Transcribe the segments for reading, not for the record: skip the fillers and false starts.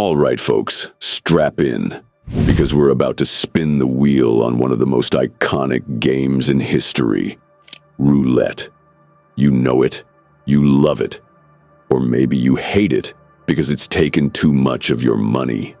All right, folks, strap in, because we're about to spin the wheel on one of the most iconic games in history, Roulette. You know it, you love it, or maybe you hate it because it's taken too much of your money.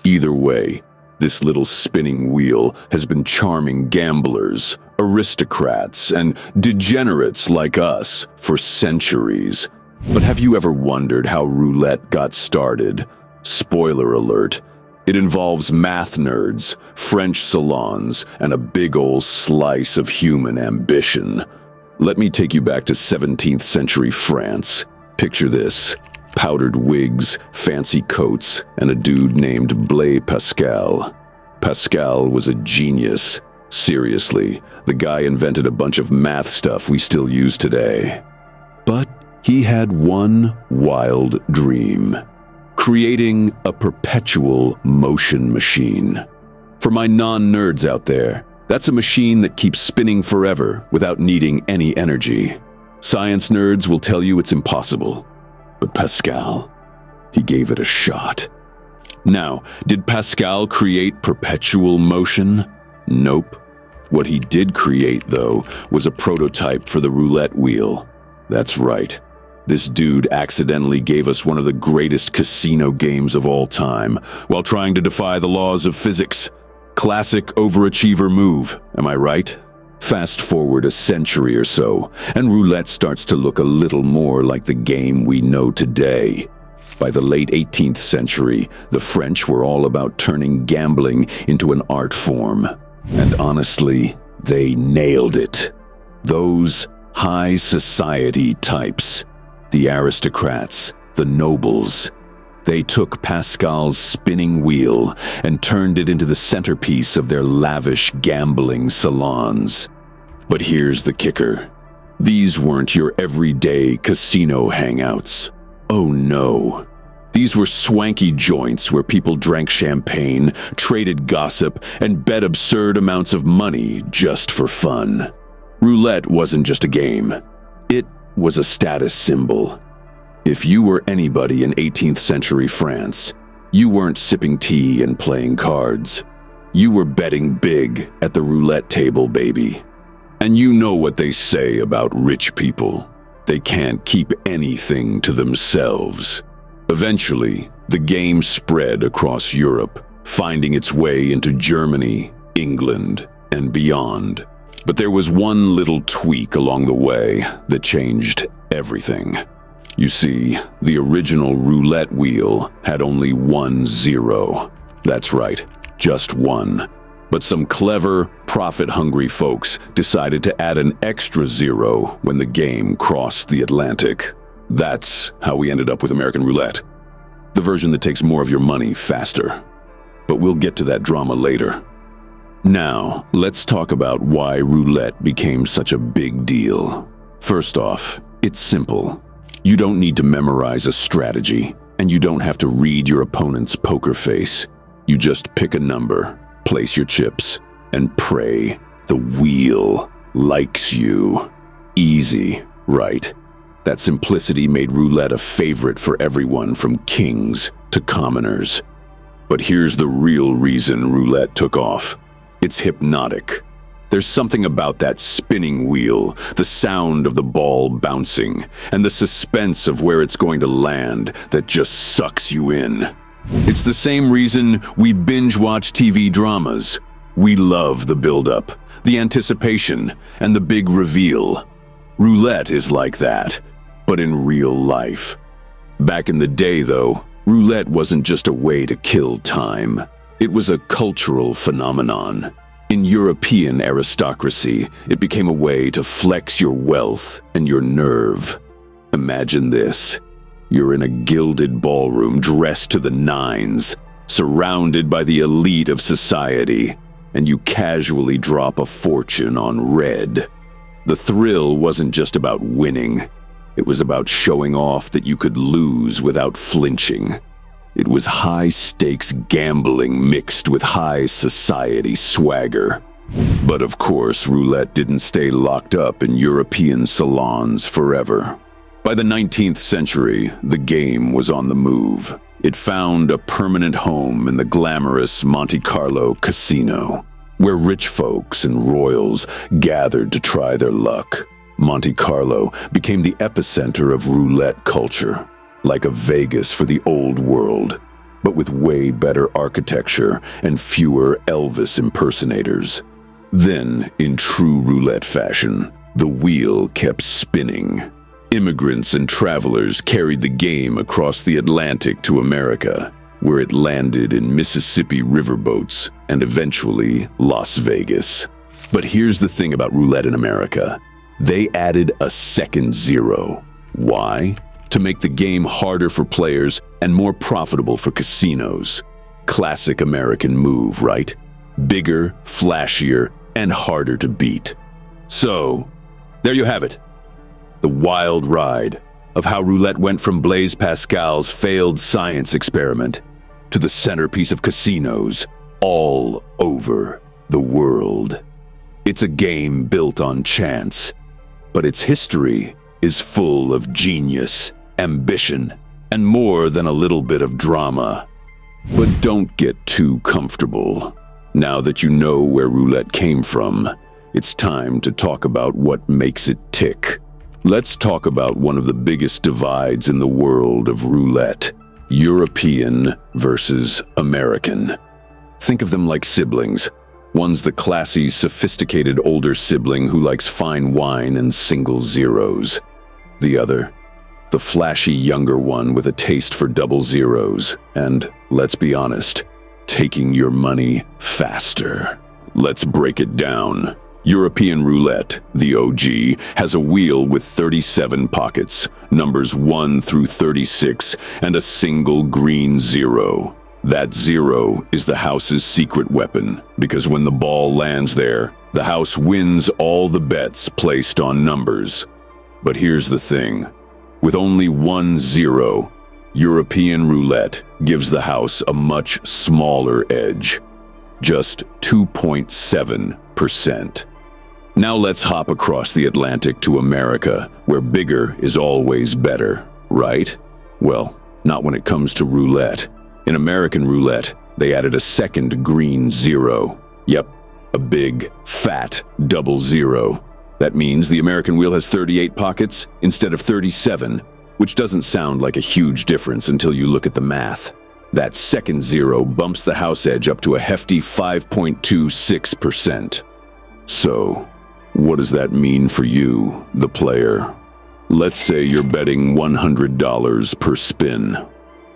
Either way, this little spinning wheel has been charming gamblers, aristocrats, and degenerates like us for centuries. But have you ever wondered how roulette got started? Spoiler alert, it involves math nerds, French salons, and a big ol' slice of human ambition. Let me take you back to 17th century France. Picture this: powdered wigs, fancy coats, and a dude named Blaise Pascal. Pascal was a genius. Seriously, the guy invented a bunch of math stuff we still use today. But he had one wild dream: creating a perpetual motion machine. For my non-nerds out there, that's a machine that keeps spinning forever without needing any energy. Science nerds will tell you it's impossible. But Pascal, he gave it a shot. Now, did Pascal create perpetual motion? Nope. What he did create, though, was a prototype for the roulette wheel. That's right. This dude accidentally gave us one of the greatest casino games of all time, while trying to defy the laws of physics. Classic overachiever move, am I right? Fast forward a century or so, and roulette starts to look a little more like the game we know today. By the late 18th century, the French were all about turning gambling into an art form. And honestly, they nailed it. Those high society types, the aristocrats, the nobles, they took Pascal's spinning wheel and turned it into the centerpiece of their lavish gambling salons. But here's the kicker. These weren't your everyday casino hangouts. Oh no. These were swanky joints where people drank champagne, traded gossip, and bet absurd amounts of money just for fun. Roulette wasn't just a game. It was a status symbol. If you were anybody in 18th century France, you weren't sipping tea and playing cards. You were betting big at the roulette table, baby. And you know what they say about rich people. They can't keep anything to themselves. Eventually, the game spread across Europe, finding its way into Germany, England, and beyond. But there was one little tweak along the way that changed everything. You see, the original roulette wheel had only 1 zero. That's right, just one. But some clever, profit-hungry folks decided to add an extra 0 when the game crossed the Atlantic. That's how we ended up with American roulette. The version that takes more of your money faster. But we'll get to that drama later. Now, let's talk about why roulette became such a big deal. First off, it's simple. You don't need to memorize a strategy, and you don't have to read your opponent's poker face. You just pick a number, place your chips, and pray the wheel likes you. Easy, right? That simplicity made roulette a favorite for everyone from kings to commoners. But here's the real reason roulette took off. It's hypnotic. There's something about that spinning wheel, the sound of the ball bouncing, and the suspense of where it's going to land that just sucks you in. It's the same reason we binge-watch TV dramas. We love the build-up, the anticipation, and the big reveal. Roulette is like that, but in real life. Back in the day, though, roulette wasn't just a way to kill time. It was a cultural phenomenon. In European aristocracy, it became a way to flex your wealth and your nerve. Imagine this. You're in a gilded ballroom dressed to the nines, surrounded by the elite of society, and you casually drop a fortune on red. The thrill wasn't just about winning. It was about showing off that you could lose without flinching. It was high-stakes gambling mixed with high society swagger. But of course, roulette didn't stay locked up in European salons forever. By the 19th century, the game was on the move. It found a permanent home in the glamorous Monte Carlo casino, where rich folks and royals gathered to try their luck. Monte Carlo became the epicenter of roulette culture, like a Vegas for the old world, but with way better architecture and fewer Elvis impersonators. Then, in true roulette fashion, the wheel kept spinning. Immigrants and travelers carried the game across the Atlantic to America, where it landed in Mississippi riverboats and eventually Las Vegas. But here's the thing about roulette in America. They added a second zero. Why? To make the game harder for players and more profitable for casinos. Classic American move, right? Bigger, flashier, and harder to beat. So, there you have it. The wild ride of how roulette went from Blaise Pascal's failed science experiment to the centerpiece of casinos all over the world. It's a game built on chance, but its history is full of genius, ambition, and more than a little bit of drama. But don't get too comfortable. Now that you know where roulette came from, it's time to talk about what makes it tick. Let's talk about one of the biggest divides in the world of roulette: European versus American. Think of them like siblings. One's the classy, sophisticated older sibling who likes fine wine and single zeros. The other, the flashy younger one with a taste for double zeros and, let's be honest, taking your money faster. Let's break it down. European roulette, the OG, has a wheel with 37 pockets, numbers 1 through 36, and a single green zero. That zero is the house's secret weapon, because when the ball lands there, the house wins all the bets placed on numbers. But here's the thing. With only 1 zero, European roulette gives the house a much smaller edge, just 2.7%. Now let's hop across the Atlantic to America, where bigger is always better, right? Well, not when it comes to roulette. In American roulette, they added a second green zero. Yep, a big, fat double zero. That means the American wheel has 38 pockets instead of 37, which doesn't sound like a huge difference until you look at the math. That second zero bumps the house edge up to a hefty 5.26%. So, what does that mean for you, the player? Let's say you're betting $100 per spin.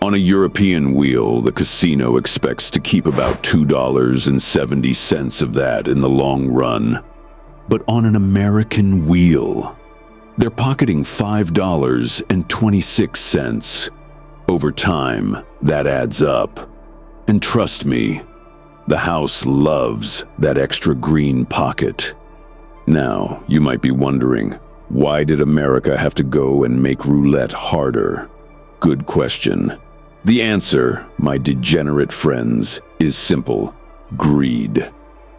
On a European wheel, the casino expects to keep about $2.70 of that in the long run. But on an American wheel, they're pocketing $5.26. Over time, that adds up. And trust me, the house loves that extra green pocket. Now, you might be wondering, why did America have to go and make roulette harder? Good question. The answer, my degenerate friends, is simple: greed.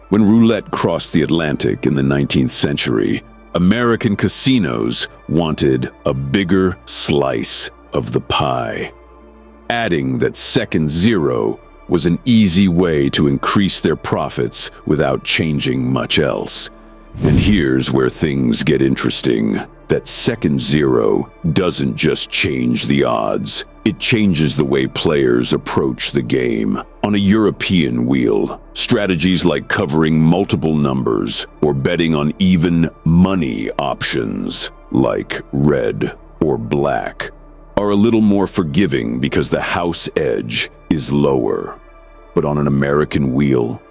When roulette crossed the Atlantic in the 19th century, American casinos wanted a bigger slice of the pie. Adding that second zero was an easy way to increase their profits without changing much else. And here's where things get interesting. That second zero doesn't just change the odds. It changes the way players approach the game. On a European wheel, strategies like covering multiple numbers or betting on even money options, like red or black, are a little more forgiving because the house edge is lower. But on an American wheel,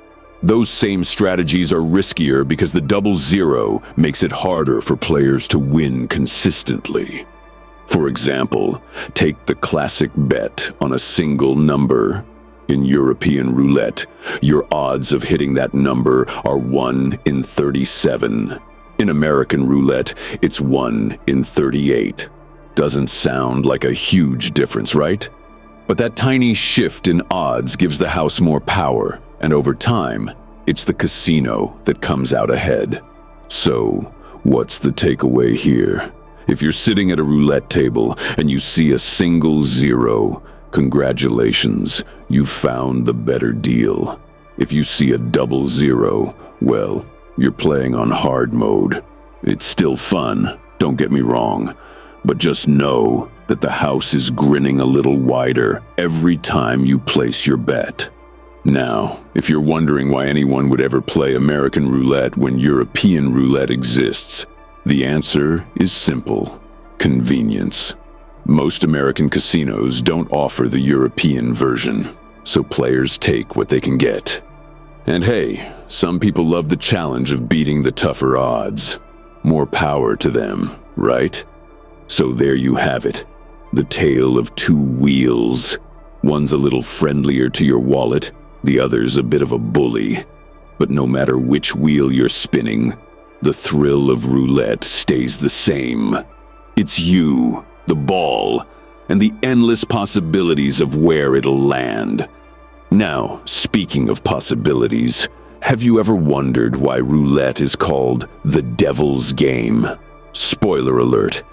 those same strategies are riskier because the double zero makes it harder for players to win consistently. For example, take the classic bet on a single number. In European roulette, your odds of hitting that number are 1 in 37. In American roulette, it's 1 in 38. Doesn't sound like a huge difference, right? But that tiny shift in odds gives the house more power, and over time, it's the casino that comes out ahead. So, what's the takeaway here? If you're sitting at a roulette table and you see a single zero, congratulations, you've found the better deal. If you see a double zero, well, you're playing on hard mode. It's still fun, don't get me wrong, but just know that the house is grinning a little wider every time you place your bet. Now, if you're wondering why anyone would ever play American roulette when European roulette exists, the answer is simple: convenience. Most American casinos don't offer the European version, so players take what they can get. And hey, some people love the challenge of beating the tougher odds. More power to them, right? So there you have it, the tale of two wheels. One's a little friendlier to your wallet, the other's a bit of a bully. But no matter which wheel you're spinning, the thrill of roulette stays the same. It's you, the ball, and the endless possibilities of where it'll land. Now, speaking of possibilities, have you ever wondered why roulette is called the devil's game? Spoiler alert,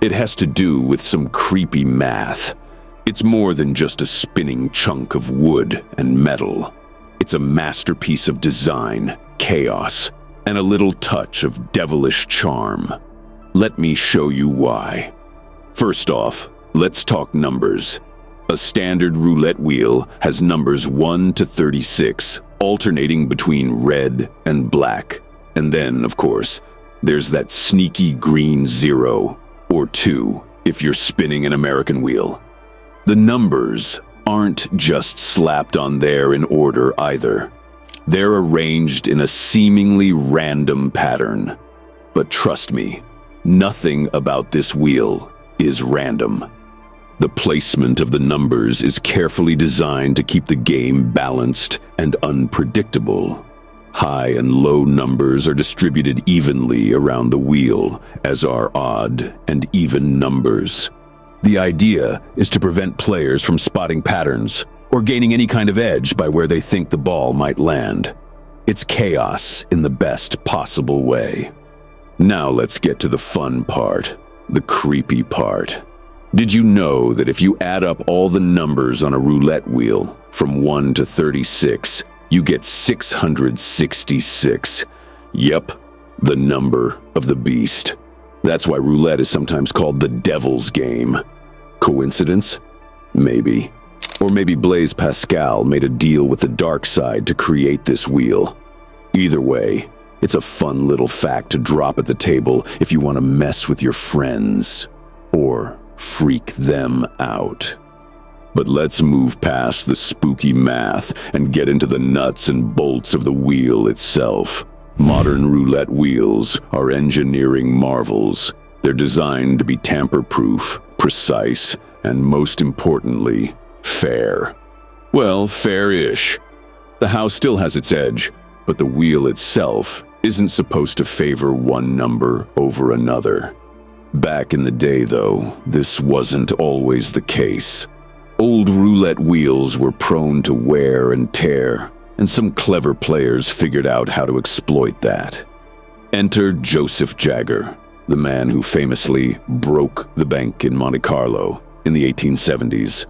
it has to do with some creepy math. It's more than just a spinning chunk of wood and metal. It's a masterpiece of design, chaos, and a little touch of devilish charm. Let me show you why. First off, let's talk numbers. A standard roulette wheel has numbers 1 to 36, alternating between red and black. And then, of course, there's that sneaky green 0, or 2, if you're spinning an American wheel. The numbers aren't just slapped on there in order either. They're arranged in a seemingly random pattern. But trust me, nothing about this wheel is random. The placement of the numbers is carefully designed to keep the game balanced and unpredictable. High and low numbers are distributed evenly around the wheel, as are odd and even numbers. The idea is to prevent players from spotting patterns or gaining any kind of edge by where they think the ball might land. It's chaos in the best possible way. Now let's get to the fun part, the creepy part. Did you know that if you add up all the numbers on a roulette wheel from 1 to 36, you get 666? Yep, the number of the beast. That's why roulette is sometimes called the devil's game. Coincidence? Maybe. Or maybe Blaise Pascal made a deal with the dark side to create this wheel. Either way, it's a fun little fact to drop at the table if you want to mess with your friends. Or freak them out. But let's move past the spooky math and get into the nuts and bolts of the wheel itself. Modern roulette wheels are engineering marvels. They're designed to be tamper-proof, precise, and most importantly, fair. Well, fair-ish. The house still has its edge, but the wheel itself isn't supposed to favor one number over another. Back in the day, though, this wasn't always the case. Old roulette wheels were prone to wear and tear, and some clever players figured out how to exploit that. Enter Joseph Jagger, the man who famously broke the bank in Monte Carlo in the 1870s.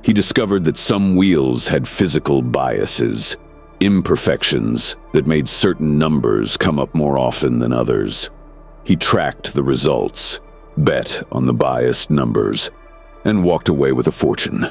He discovered that some wheels had physical biases, imperfections that made certain numbers come up more often than others. He tracked the results, bet on the biased numbers, and walked away with a fortune.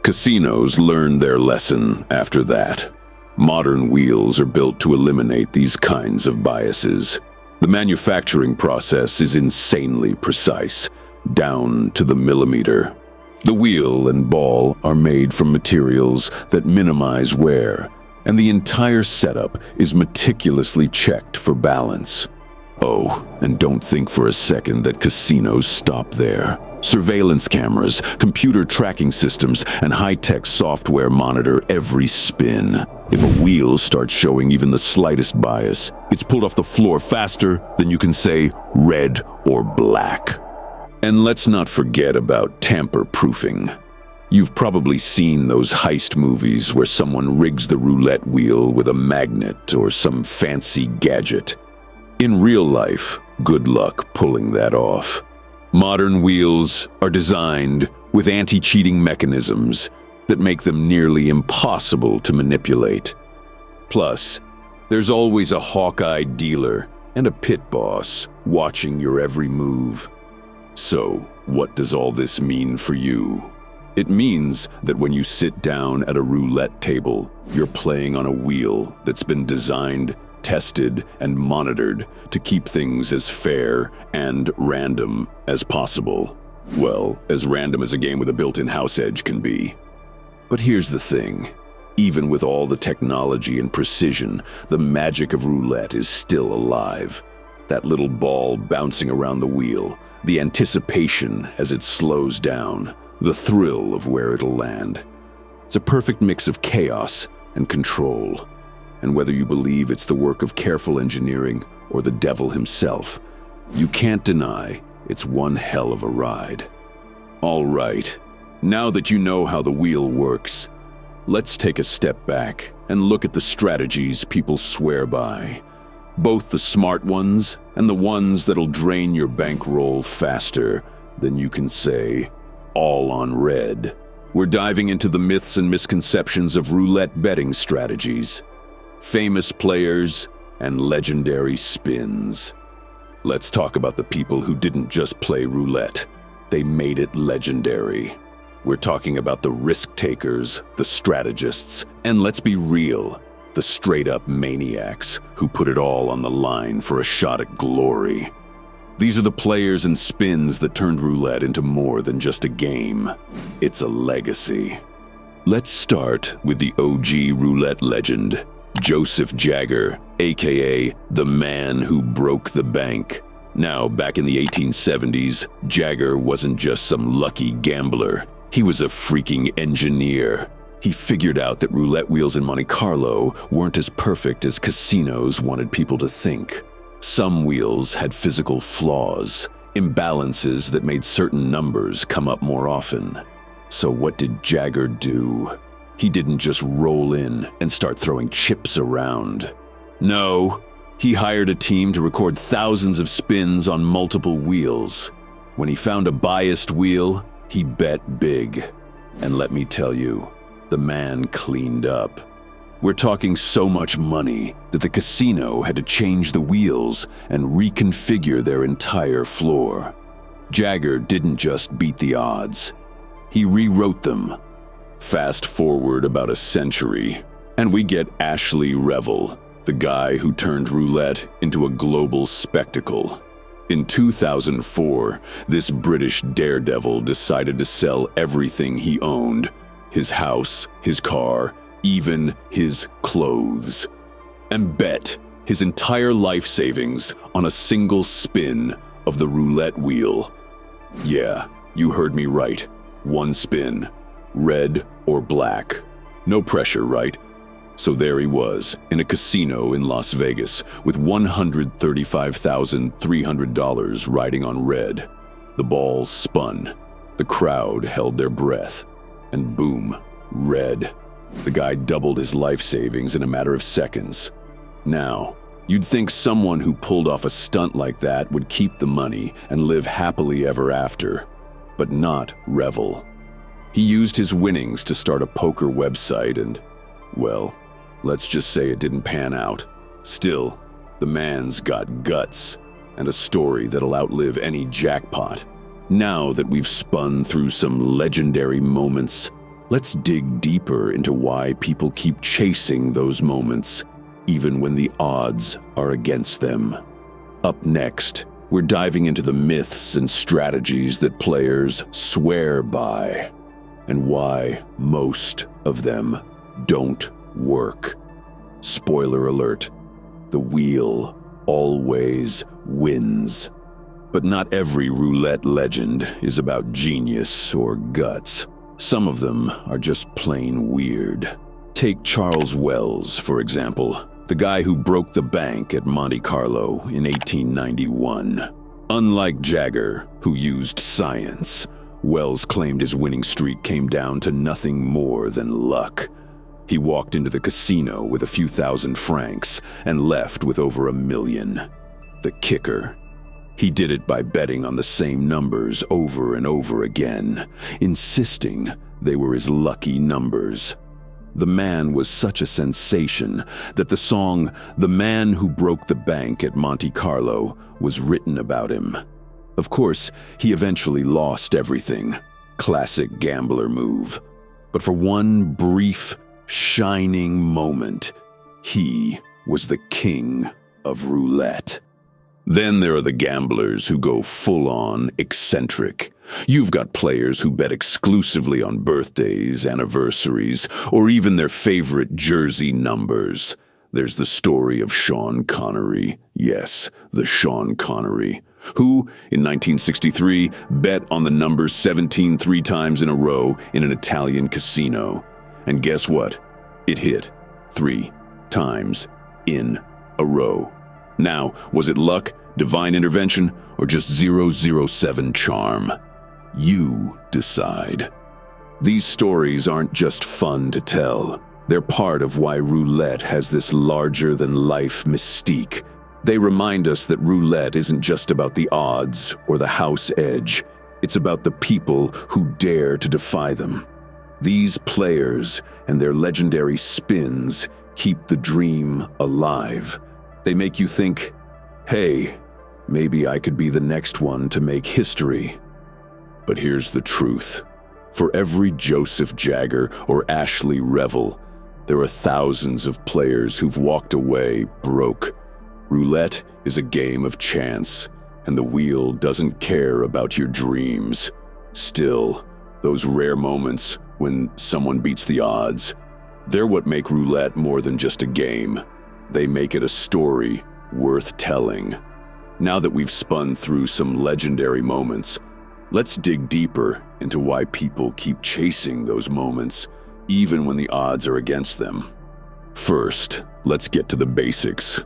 Casinos learned their lesson after that. Modern wheels are built to eliminate these kinds of biases. The manufacturing process is insanely precise, down to the millimeter. The wheel and ball are made from materials that minimize wear, and the entire setup is meticulously checked for balance. Oh, and don't think for a second that casinos stop there. Surveillance cameras, computer tracking systems, and high-tech software monitor every spin. If a wheel starts showing even the slightest bias, it's pulled off the floor faster than you can say red or black. And let's not forget about tamper-proofing. You've probably seen those heist movies where someone rigs the roulette wheel with a magnet or some fancy gadget. In real life, good luck pulling that off. Modern wheels are designed with anti-cheating mechanisms that make them nearly impossible to manipulate. Plus, there's always a hawk-eyed dealer and a pit boss watching your every move. So, what does all this mean for you? It means that when you sit down at a roulette table, you're playing on a wheel that's been designed, tested, and monitored to keep things as fair and random as possible. Well, as random as a game with a built-in house edge can be. But here's the thing. Even with all the technology and precision, the magic of roulette is still alive. That little ball bouncing around the wheel, the anticipation as it slows down, the thrill of where it'll land. It's a perfect mix of chaos and control. And whether you believe it's the work of careful engineering or the devil himself, you can't deny it's one hell of a ride. All right, now that you know how the wheel works, let's take a step back and look at the strategies people swear by. Both the smart ones and the ones that'll drain your bankroll faster than you can say, all on red. We're diving into the myths and misconceptions of roulette betting strategies, famous players, and legendary spins. Let's talk about the people who didn't just play roulette. They made it legendary. We're talking about the risk-takers, the strategists, and let's be real, the straight-up maniacs who put it all on the line for a shot at glory. These are the players and spins that turned roulette into more than just a game. It's a legacy. Let's start with the OG roulette legend, Joseph Jagger, aka the man who broke the bank. Now, back in the 1870s, Jagger wasn't just some lucky gambler. He was a freaking engineer. He figured out that roulette wheels in Monte Carlo weren't as perfect as casinos wanted people to think. Some wheels had physical flaws, imbalances that made certain numbers come up more often. So what did Jagger do? He didn't just roll in and start throwing chips around. No, he hired a team to record thousands of spins on multiple wheels. When he found a biased wheel, he bet big. And let me tell you, the man cleaned up. We're talking so much money that the casino had to change the wheels and reconfigure their entire floor. Jagger didn't just beat the odds. He rewrote them. Fast forward about a century, and we get Ashley Revel, the guy who turned roulette into a global spectacle. In 2004, this British daredevil decided to sell everything he owned, his house, his car, even his clothes, and bet his entire life savings on a single spin of the roulette wheel. Yeah, you heard me right. One spin, red or black. No pressure, right? So there he was, in a casino in Las Vegas, with $135,300 riding on red. The ball spun. The crowd held their breath. And boom, red. The guy doubled his life savings in a matter of seconds. Now, you'd think someone who pulled off a stunt like that would keep the money and live happily ever after. But not Revel. He used his winnings to start a poker website and, well, let's just say it didn't pan out. Still, the man's got guts and a story that'll outlive any jackpot. Now that we've spun through some legendary moments, let's dig deeper into why people keep chasing those moments, even when the odds are against them. Up next, we're diving into the myths and strategies that players swear by, and why most of them don't work. Spoiler alert, the wheel always wins. But not every roulette legend is about genius or guts. Some of them are just plain weird. Take Charles Wells, for example, the guy who broke the bank at Monte Carlo in 1891. Unlike Jagger, who used science, Wells claimed his winning streak came down to nothing more than luck. He walked into the casino with a few thousand francs and left with over $1 million. The kicker: He did it by betting on the same numbers over and over again, insisting they were his lucky numbers. The man was such a sensation that the song "The Man Who Broke the Bank at Monte Carlo" was written about him. Of course, he eventually lost everything. Classic gambler move. But for one brief, shining moment, he was the king of roulette. Then there are the gamblers who go full-on eccentric. You've got players who bet exclusively on birthdays, anniversaries, or even their favorite jersey numbers. There's the story of Sean Connery. Yes, the Sean Connery, who, in 1963, bet on the number 17 3 times in a row in an Italian casino. And guess what? It hit 3 times in a row. Now, was it luck, divine intervention, or just 007 charm? You decide. These stories aren't just fun to tell. They're part of why roulette has this larger-than-life mystique. They remind us that roulette isn't just about the odds or the house edge. It's about the people who dare to defy them. These players and their legendary spins keep the dream alive. They make you think, hey, maybe I could be the next one to make history. But here's the truth. For every Joseph Jagger or Ashley Revel, there are thousands of players who've walked away broke. Roulette is a game of chance, and the wheel doesn't care about your dreams. Still, those rare moments when someone beats the odds, they're what make roulette more than just a game. They make it a story worth telling. Now that we've spun through some legendary moments, let's dig deeper into why people keep chasing those moments, even when the odds are against them. First, let's get to the basics.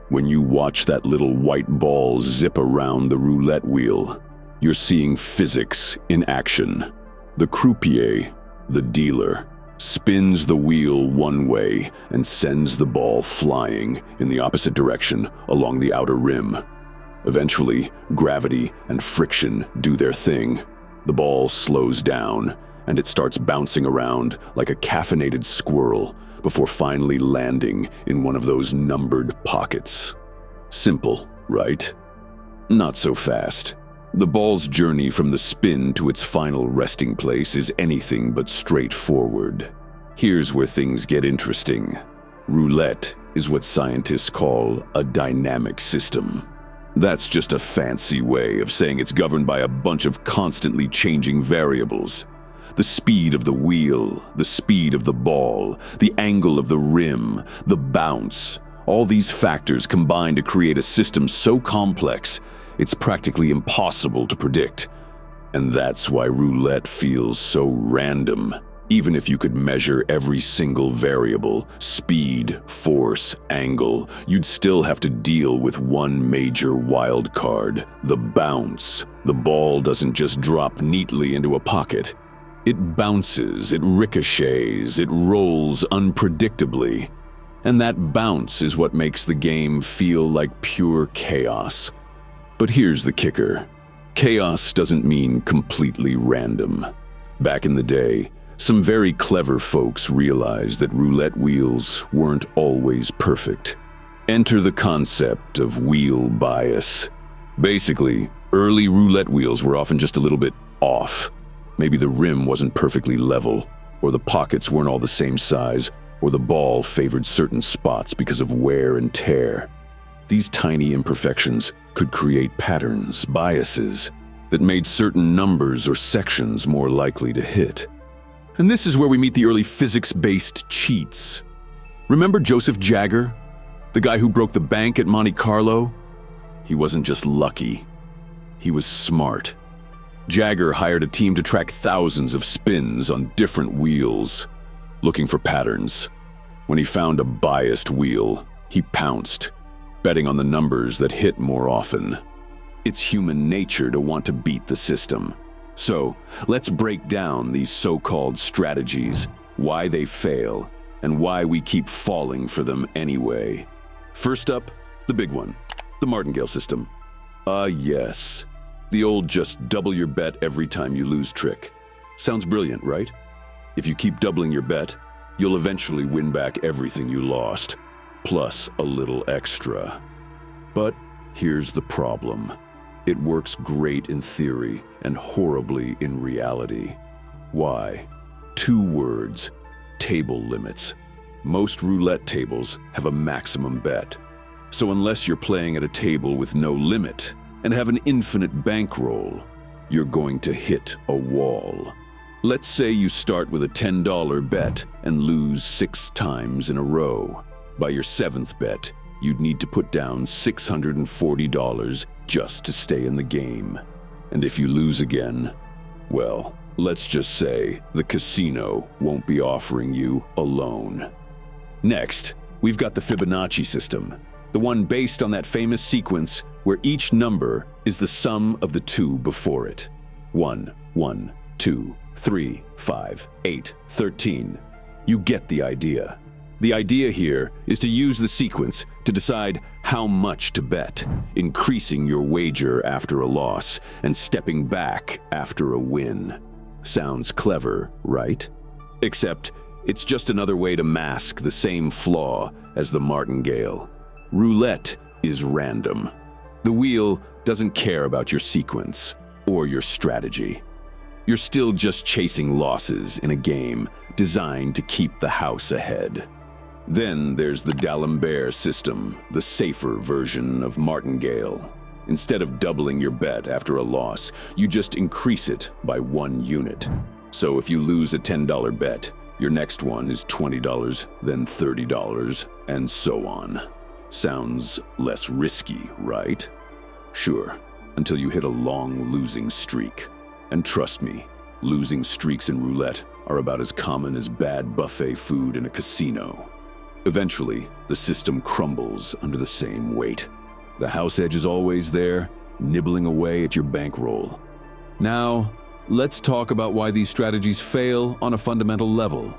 When you watch that little white ball zip around the roulette wheel, you're seeing physics in action. The croupier, the dealer, spins the wheel one way and sends the ball flying in the opposite direction along the outer rim. Eventually, gravity and friction do their thing. The ball slows down, and it starts bouncing around like a caffeinated squirrel before finally landing in one of those numbered pockets. Simple, right? Not so fast. The ball's journey from the spin to its final resting place is anything but straightforward. Here's where things get interesting. Roulette is what scientists call a dynamic system. That's just a fancy way of saying it's governed by a bunch of constantly changing variables. The speed of the wheel, the speed of the ball, the angle of the rim, the bounce. All these factors combine to create a system so complex, it's practically impossible to predict. And that's why roulette feels so random. Even if you could measure every single variable, speed, force, angle, you'd still have to deal with one major wild card, the bounce. The ball doesn't just drop neatly into a pocket. It bounces, it ricochets, it rolls unpredictably. And that bounce is what makes the game feel like pure chaos. But here's the kicker. Chaos doesn't mean completely random. Back in the day, some very clever folks realized that roulette wheels weren't always perfect. Enter the concept of wheel bias. Basically, early roulette wheels were often just a little bit off. Maybe the rim wasn't perfectly level, or the pockets weren't all the same size, or the ball favored certain spots because of wear and tear. These tiny imperfections could create patterns, biases, that made certain numbers or sections more likely to hit. And this is where we meet the early physics-based cheats. Remember Joseph Jagger, the guy who broke the bank at Monte Carlo? He wasn't just lucky. He was smart. Jagger hired a team to track thousands of spins on different wheels, looking for patterns. When he found a biased wheel, he pounced, betting on the numbers that hit more often. It's human nature to want to beat the system. So, let's break down these so-called strategies, why they fail, and why we keep falling for them anyway. First up, the big one, the martingale system. Ah, yes. The old just double your bet every time you lose trick. Sounds brilliant, right? If you keep doubling your bet, you'll eventually win back everything you lost, plus a little extra. But here's the problem. It works great in theory and horribly in reality. Why? 2 words: table limits. Most roulette tables have a maximum bet. So unless you're playing at a table with no limit and have an infinite bankroll, you're going to hit a wall. Let's say you start with a $10 bet and lose 6 times in a row. By your 7th bet, you'd need to put down $640 just to stay in the game. And if you lose again, well, let's just say the casino won't be offering you a loan. Next, we've got the Fibonacci system, the one based on that famous sequence where each number is the sum of the 2 before it. 1, 1, 2, 3, 5, 8, 13. You get the idea. The idea here is to use the sequence to decide how much to bet, increasing your wager after a loss and stepping back after a win. Sounds clever, right? Except it's just another way to mask the same flaw as the martingale. Roulette is random. The wheel doesn't care about your sequence or your strategy. You're still just chasing losses in a game designed to keep the house ahead. Then there's the D'Alembert system, the safer version of martingale. Instead of doubling your bet after a loss, you just increase it by 1 unit. So if you lose a $10 bet, your next one is $20, then $30, and so on. Sounds less risky, right? Sure, until you hit a long losing streak. And trust me, losing streaks in roulette are about as common as bad buffet food in a casino. Eventually, the system crumbles under the same weight. The house edge is always there, nibbling away at your bankroll. Now, let's talk about why these strategies fail on a fundamental level.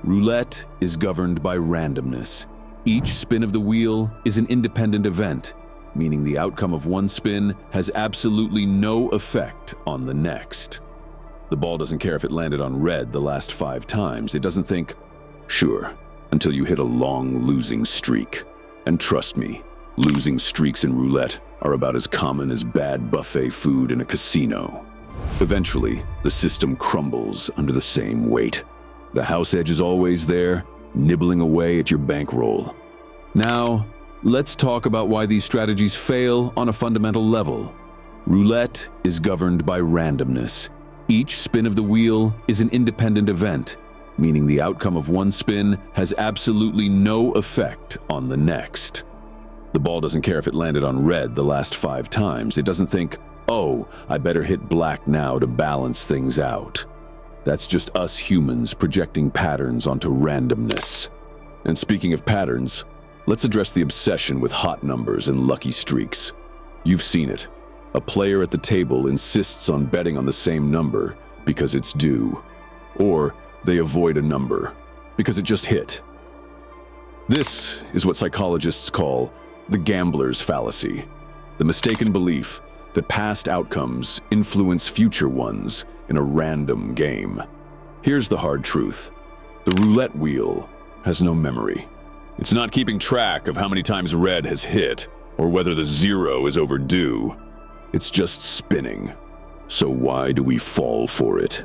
Roulette is governed by randomness. Each spin of the wheel is an independent event, meaning the outcome of one spin has absolutely no effect on the next. The ball doesn't care if it landed on red the last 5 times. It doesn't think, sure, until you hit a long losing streak. And trust me, losing streaks in roulette are about as common as bad buffet food in a casino. Eventually, the system crumbles under the same weight. The house edge is always there, nibbling away at your bankroll. Now, let's talk about why these strategies fail on a fundamental level. Roulette is governed by randomness. Each spin of the wheel is an independent event, meaning the outcome of one spin has absolutely no effect on the next. The ball doesn't care if it landed on red the last 5 times. It doesn't think, oh, I better hit black now to balance things out. That's just us humans projecting patterns onto randomness. And speaking of patterns, let's address the obsession with hot numbers and lucky streaks. You've seen it. A player at the table insists on betting on the same number because it's due. Or they avoid a number because it just hit. This is what psychologists call the gambler's fallacy, the mistaken belief that past outcomes influence future ones in a random game. Here's the hard truth. The roulette wheel has no memory. It's not keeping track of how many times red has hit or whether the 0 is overdue. It's just spinning. So why do we fall for it?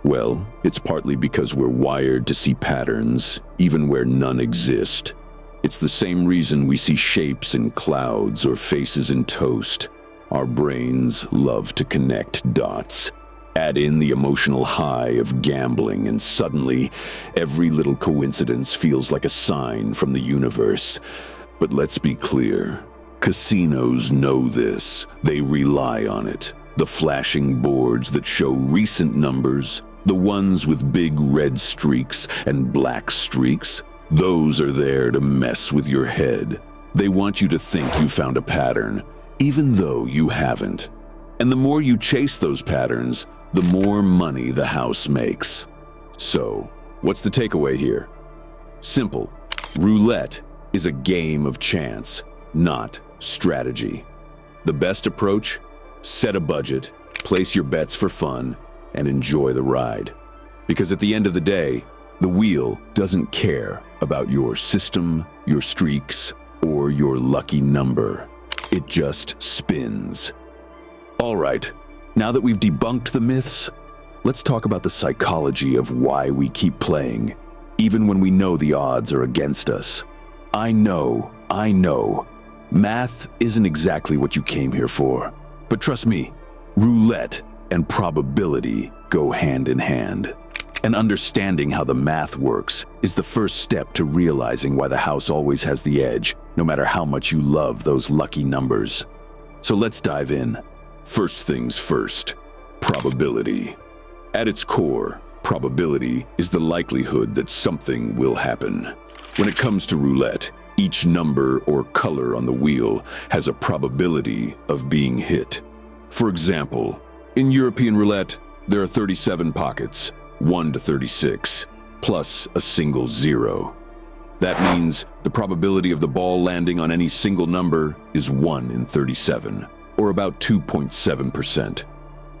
Well, it's partly because we're wired to see patterns, even where none exist. It's the same reason we see shapes in clouds or faces in toast. Our brains love to connect dots. Add in the emotional high of gambling, and suddenly, every little coincidence feels like a sign from the universe. But let's be clear. Casinos know this. They rely on it. The flashing boards that show recent numbers, the ones with big red streaks and black streaks, those are there to mess with your head. They want you to think you found a pattern, even though you haven't. And the more you chase those patterns, the more money the house makes. So, what's the takeaway here? Simple. Roulette is a game of chance, not strategy. The best approach? Set a budget, place your bets for fun, and enjoy the ride. Because at the end of the day, the wheel doesn't care about your system, your streaks, or your lucky number. It just spins. All right, now that we've debunked the myths, let's talk about the psychology of why we keep playing, even when we know the odds are against us. I know. Math isn't exactly what you came here for. But trust me, roulette and probability go hand in hand. And understanding how the math works is the first step to realizing why the house always has the edge, no matter how much you love those lucky numbers. So let's dive in. First things first, probability. At its core, probability is the likelihood that something will happen. When it comes to roulette, each number or color on the wheel has a probability of being hit. For example, in European roulette, there are 37 pockets, 1 to 36, plus a single 0. That means the probability of the ball landing on any single number is 1 in 37, or about 2.7%.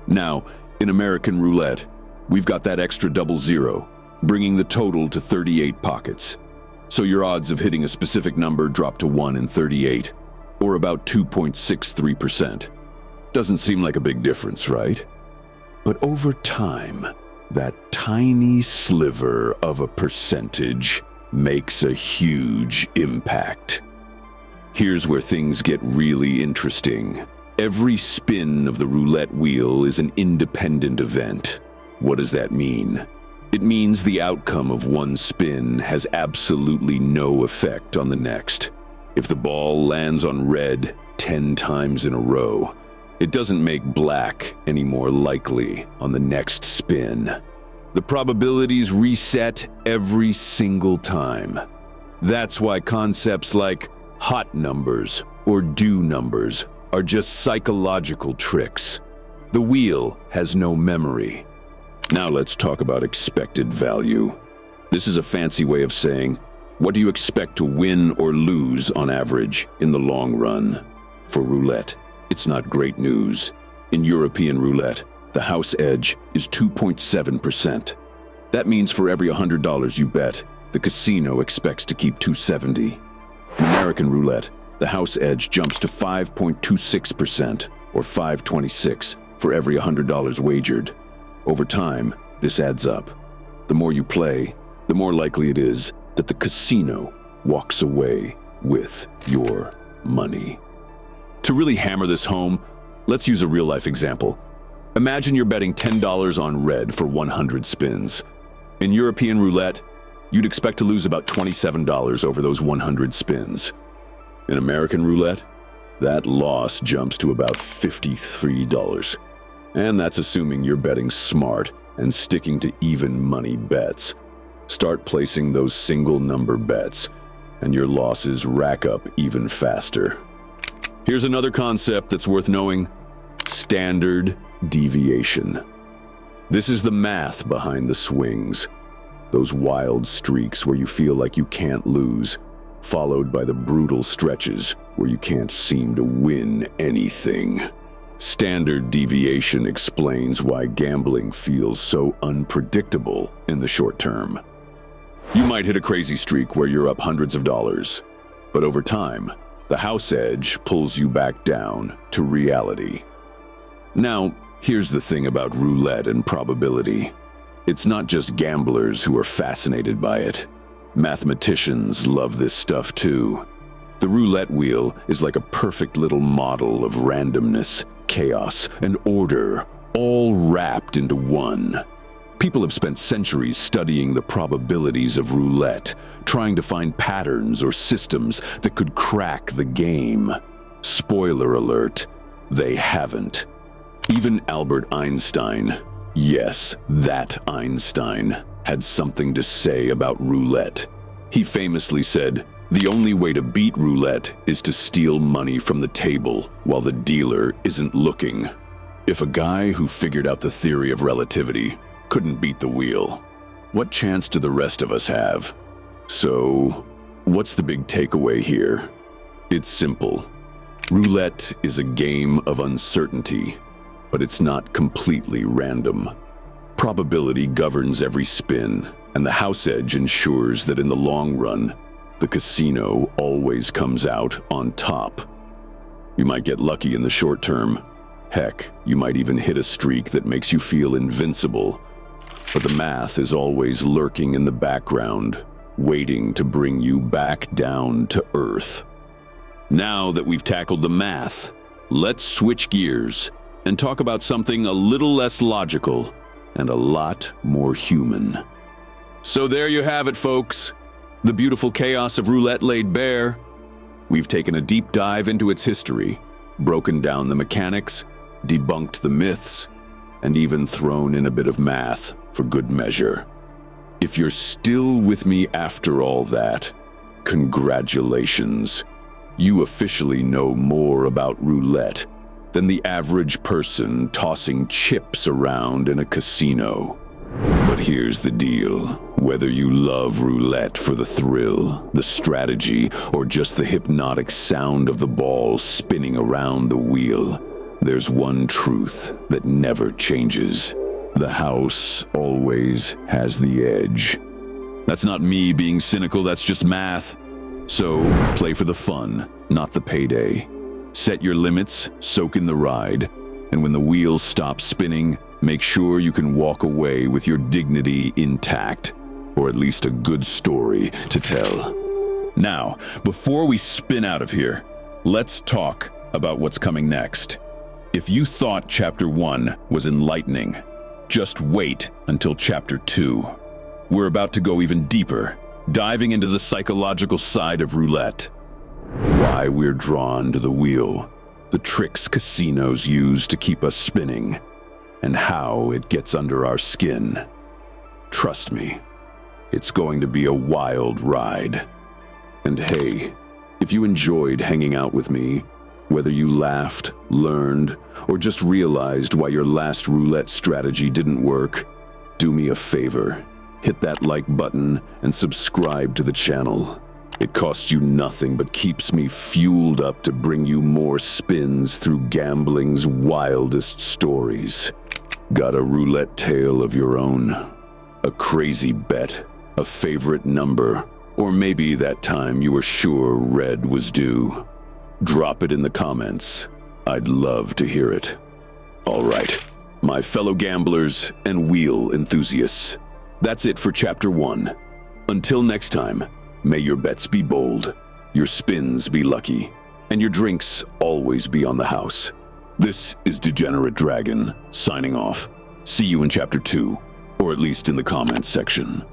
Now, in American roulette, we've got that extra double 0, bringing the total to 38 pockets. So your odds of hitting a specific number drop to 1 in 38, or about 2.63%. Doesn't seem like a big difference, right? But over time, that tiny sliver of a percentage makes a huge impact. Here's where things get really interesting. Every spin of the roulette wheel is an independent event. What does that mean? It means the outcome of one spin has absolutely no effect on the next. If the ball lands on red 10 times in a row, it doesn't make black any more likely on the next spin. The probabilities reset every single time. That's why concepts like hot numbers or due numbers are just psychological tricks. The wheel has no memory. Now let's talk about expected value. This is a fancy way of saying, what do you expect to win or lose on average in the long run? For roulette, it's not great news. In European roulette, the house edge is 2.7%. That means for every $100 you bet, the casino expects to keep $270. In American roulette, the house edge jumps to 5.26%, or $526 for every $100 wagered. Over time, this adds up. The more you play, the more likely it is that the casino walks away with your money. To really hammer this home, let's use a real-life example. Imagine you're betting $10 on red for 100 spins. In European roulette, you'd expect to lose about $27 over those 100 spins. In American roulette, that loss jumps to about $53. And that's assuming you're betting smart and sticking to even money bets. Start placing those single number bets, and your losses rack up even faster. Here's another concept that's worth knowing: standard deviation. This is the math behind the swings. Those wild streaks where you feel like you can't lose, followed by the brutal stretches where you can't seem to win anything. Standard deviation explains why gambling feels so unpredictable in the short term. You might hit a crazy streak where you're up hundreds of dollars, but over time, the house edge pulls you back down to reality. Now, here's the thing about roulette and probability. It's not just gamblers who are fascinated by it. Mathematicians love this stuff too. The roulette wheel is like a perfect little model of randomness, chaos, and order, all wrapped into one. People have spent centuries studying the probabilities of roulette, trying to find patterns or systems that could crack the game. Spoiler alert, they haven't. Even Albert Einstein, yes, that Einstein, had something to say about roulette. He famously said, "The only way to beat roulette is to steal money from the table while the dealer isn't looking." If a guy who figured out the theory of relativity couldn't beat the wheel, what chance do the rest of us have? So, what's the big takeaway here? It's simple. Roulette is a game of uncertainty, but it's not completely random. Probability governs every spin, and the house edge ensures that in the long run, the casino always comes out on top. You might get lucky in the short term. Heck, you might even hit a streak that makes you feel invincible. But the math is always lurking in the background, waiting to bring you back down to earth. Now that we've tackled the math, let's switch gears and talk about something a little less logical and a lot more human. So there you have it, folks. The beautiful chaos of Roulette laid bare. We've taken a deep dive into its history, broken down the mechanics, debunked the myths, and even thrown in a bit of math for good measure. If you're still with me after all that, congratulations. You officially know more about roulette than the average person tossing chips around in a casino. But here's the deal. Whether you love roulette for the thrill, the strategy, or just the hypnotic sound of the ball spinning around the wheel, there's one truth that never changes. The house always has the edge. That's not me being cynical, that's just math. So, play for the fun, not the payday. Set your limits, soak in the ride, and when the wheels stop spinning, make sure you can walk away with your dignity intact, or at least a good story to tell. Now, before we spin out of here, let's talk about what's coming next. If you thought Chapter 1 was enlightening, just wait until Chapter 2. We're about to go even deeper, diving into the psychological side of roulette. Why we're drawn to the wheel, the tricks casinos use to keep us spinning, and how it gets under our skin. Trust me, it's going to be a wild ride. And hey, if you enjoyed hanging out with me, whether you laughed, learned, or just realized why your last roulette strategy didn't work, do me a favor. Hit that like button and subscribe to the channel. It costs you nothing but keeps me fueled up to bring you more spins through gambling's wildest stories. Got a roulette tale of your own? A crazy bet? A favorite number? Or maybe that time you were sure red was due? Drop it in the comments. I'd love to hear it. All right, my fellow gamblers and wheel enthusiasts, that's it for Chapter 1. Until next time, may your bets be bold, your spins be lucky, and your drinks always be on the house. This is Degenerate Dragon, signing off. See you in Chapter 2, or at least in the comments section.